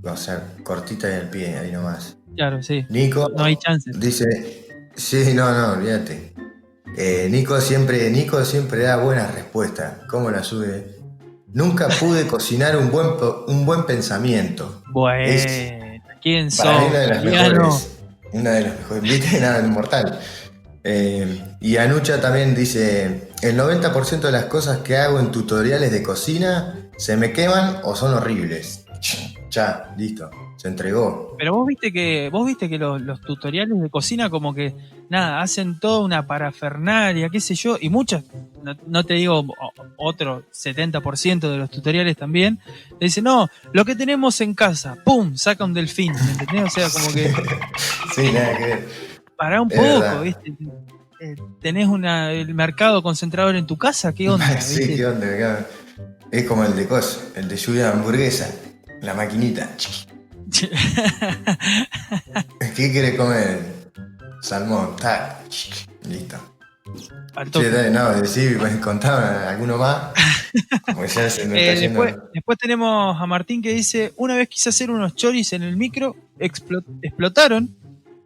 Speaker 3: O sea, cortita en el pie, ahí nomás.
Speaker 2: Claro, sí.
Speaker 3: Nico
Speaker 2: no hay chance.
Speaker 3: Dice, sí, no, olvídate. Nico siempre da buenas respuestas. ¿Cómo la sube? Nunca pude cocinar un buen pensamiento.
Speaker 2: Bueno, ¿quién sos?
Speaker 3: Para mí una de las mejores. ¿Viste? Nada, inmortal. Y Anucha también dice, el 90% de las cosas que hago en tutoriales de cocina se me queman o son horribles. Ya, listo, se entregó.
Speaker 2: Pero vos viste que los tutoriales de cocina como que, nada, hacen toda una parafernalia, qué sé yo, y muchas, no te digo otro 70% de los tutoriales también, te dicen, no, lo que tenemos en casa, ¡pum!, saca un delfín, ¿me entendés? O sea, como que...
Speaker 3: Sí, nada que ver.
Speaker 2: Pará un poco, ¿viste? ¿Tenés el mercado concentrador en tu casa? ¿Qué onda?
Speaker 3: Sí,
Speaker 2: ¿viste?
Speaker 3: ¿qué onda? Es como el de Cos, el de lluvia hamburguesa, la maquinita. ¿Qué querés comer? Salmón, tac, listo. Che, dale, no, decí, contame alguno más. Como ya se me está yendo.
Speaker 2: Después tenemos a Martín que dice, una vez quise hacer unos choris en el micro, explotaron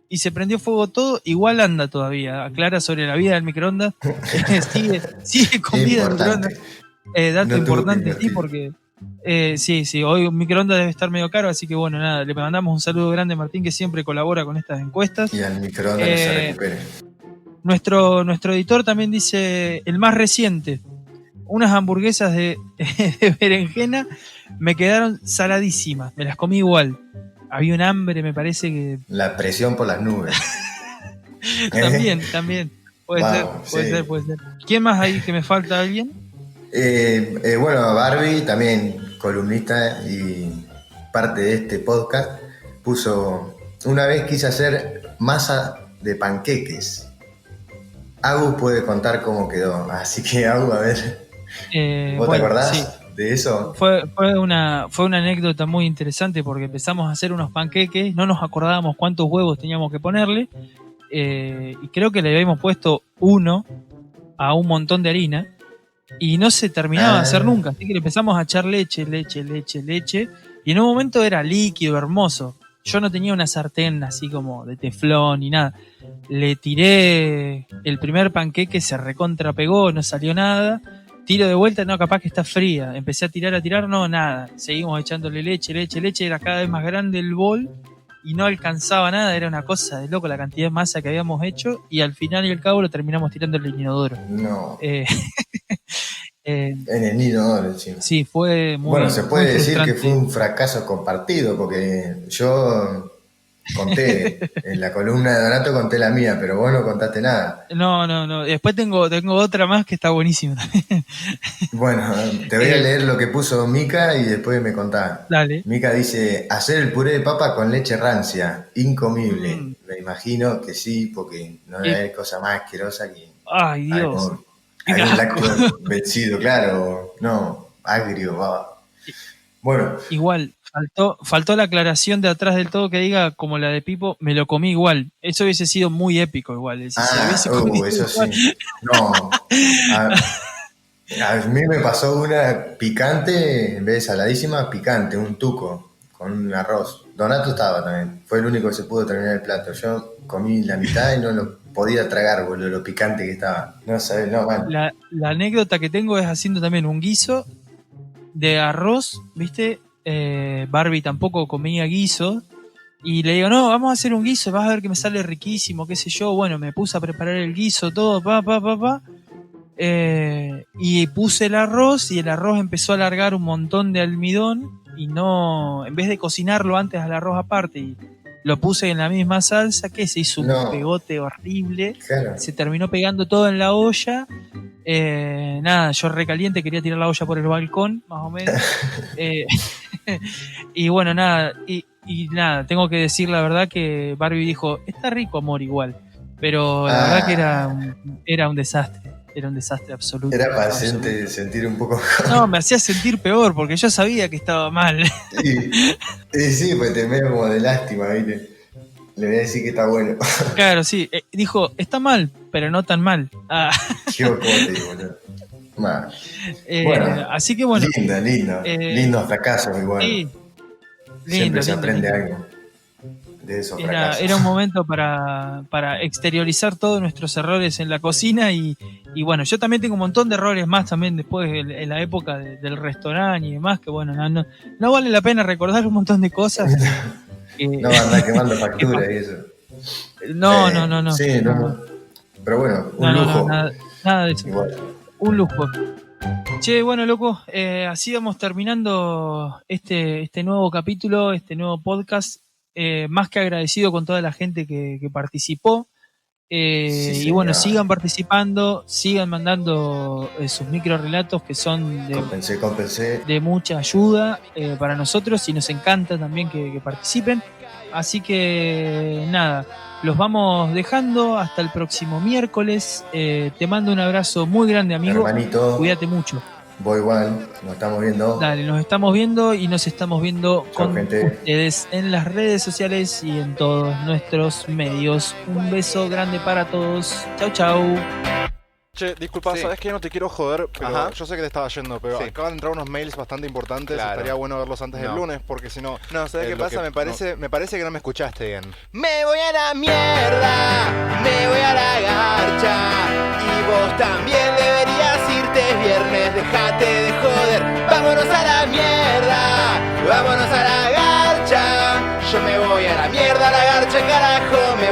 Speaker 2: y se prendió fuego todo, igual anda todavía. Aclara sobre la vida del microondas. sigue con vida el microondas. Dato
Speaker 3: No
Speaker 2: importante, sí, porque sí, hoy un microondas debe estar medio caro, así que bueno, nada, le mandamos un saludo grande a Martín, que siempre colabora con estas encuestas.
Speaker 3: Y al microondas que se recupere.
Speaker 2: Nuestro editor también dice, el más reciente, unas hamburguesas de berenjena me quedaron saladísimas, me las comí igual. Había un hambre, me parece que...
Speaker 3: La presión por las nubes.
Speaker 2: También. Puede ser. ¿Quién más ahí que me falta? ¿Alguien?
Speaker 3: Bueno, Barbie, también columnista y parte de este podcast, puso, una vez quise hacer masa de panqueques. Agus puede contar cómo quedó, así que Agus, a ver, ¿vos te acordás de eso?
Speaker 2: Fue una anécdota muy interesante porque empezamos a hacer unos panqueques, no nos acordábamos cuántos huevos teníamos que ponerle, y creo que le habíamos puesto uno a un montón de harina, y no se terminaba de hacer nunca, así que le empezamos a echar leche, y en un momento era líquido, hermoso. Yo no tenía una sartén así como de teflón ni nada. Le tiré el primer panqueque, se recontrapegó, no salió nada. Tiro de vuelta, no, capaz que está fría. Empecé a tirar, no, nada. Seguimos echándole leche, era cada vez más grande el bol y no alcanzaba nada, era una cosa de loco la cantidad de masa que habíamos hecho y al final y al cabo lo terminamos tirando en el inodoro.
Speaker 3: No. En el inodoro, encima.
Speaker 2: Sí, fue muy...
Speaker 3: Bueno, se puede decir que fue un fracaso compartido, porque yo conté, en la columna de Donato conté la mía, pero vos no contaste nada.
Speaker 2: No. Después tengo otra más que está buenísima también.
Speaker 3: Bueno, te voy a leer lo que puso Mica y después me contás.
Speaker 2: Dale.
Speaker 3: Mica dice, hacer el puré de papa con leche rancia, incomible. Me imagino que sí, porque no debe haber cosa más asquerosa que...
Speaker 2: Ay, Dios.
Speaker 3: Hay un lácteo vencido, claro. No, agrio. Bueno.
Speaker 2: Igual, Faltó la aclaración de atrás del todo que diga, como la de Pipo, me lo comí igual. Eso hubiese sido muy épico igual. Si se hubiese comido
Speaker 3: eso
Speaker 2: igual.
Speaker 3: sí. No. A mí me pasó una picante, en vez de saladísima, picante, un tuco con un arroz. Donato estaba también. Fue el único que se pudo terminar el plato. Yo comí la mitad y no lo podía tragar, boludo, lo picante que estaba. No sabés, no, bueno.
Speaker 2: La anécdota que tengo es haciendo también un guiso de arroz, ¿viste? Barbie tampoco comía guiso. Y le digo, no, vamos a hacer un guiso, vas a ver que me sale riquísimo, qué sé yo. Bueno, me puse a preparar el guiso, todo, y puse el arroz y el arroz empezó a largar un montón de almidón y no, en vez de cocinarlo antes al arroz aparte y lo puse en la misma salsa, que se hizo un pegote horrible,
Speaker 3: Claro.
Speaker 2: se terminó pegando todo en la olla. Nada, yo recaliente quería tirar la olla por el balcón, más o menos. Y bueno, nada, y nada, tengo que decir la verdad que Barbie dijo, está rico, amor, igual. Pero la verdad que era un desastre. Era un desastre absoluto.
Speaker 3: Era para sentir un poco.
Speaker 2: No, me hacía sentir peor porque yo sabía que estaba mal.
Speaker 3: Sí, pues te medio como de lástima, ¿viste? Le voy a decir que está bueno.
Speaker 2: Claro, sí. Dijo, está mal, pero no tan mal.
Speaker 3: Qué bocote, boludo. Bueno,
Speaker 2: así que bueno.
Speaker 3: Lindos fracasos igual.
Speaker 2: Sí,
Speaker 3: Siempre se aprende algo de esos fracasos.
Speaker 2: Era un momento para exteriorizar todos nuestros errores en la cocina y bueno, yo también tengo un montón de errores más también después en la época del restaurante y demás, que bueno, no vale la pena recordar un montón de cosas.
Speaker 3: No andar quemando facturas y eso.
Speaker 2: No.
Speaker 3: Sí, no. Pero bueno, un lujo.
Speaker 2: Nada de eso.
Speaker 3: Igual.
Speaker 2: Un lujo. Che, bueno, loco, así vamos terminando este nuevo capítulo, este nuevo podcast. Más que agradecido con toda la gente que participó. Y bueno, sigan participando, sigan mandando sus microrelatos que son de mucha ayuda para nosotros y nos encanta también que participen. Así que nada, los vamos dejando hasta el próximo miércoles. Te mando un abrazo muy grande, amigo.
Speaker 3: Hermanito.
Speaker 2: Cuídate mucho.
Speaker 3: Vos igual, nos estamos viendo.
Speaker 2: Dale, nos estamos viendo y nos estamos viendo con
Speaker 3: gente.
Speaker 2: ustedes en las redes sociales y en todos nuestros medios. Un beso grande para todos. Chau.
Speaker 10: Che, disculpa, sabes que no te quiero joder, pero yo sé que te estaba yendo, pero acaban de entrar unos mails bastante importantes. Estaría bueno verlos antes del lunes, porque si no.
Speaker 11: No, ¿sabes qué pasa? Me parece que no me escuchaste bien. Me voy a la mierda, me voy a la garcha. Y vos también deberías irte, es viernes, dejate de joder. Vámonos a la mierda, vámonos a la garcha. Yo me voy a la mierda, a la garcha, carajo, me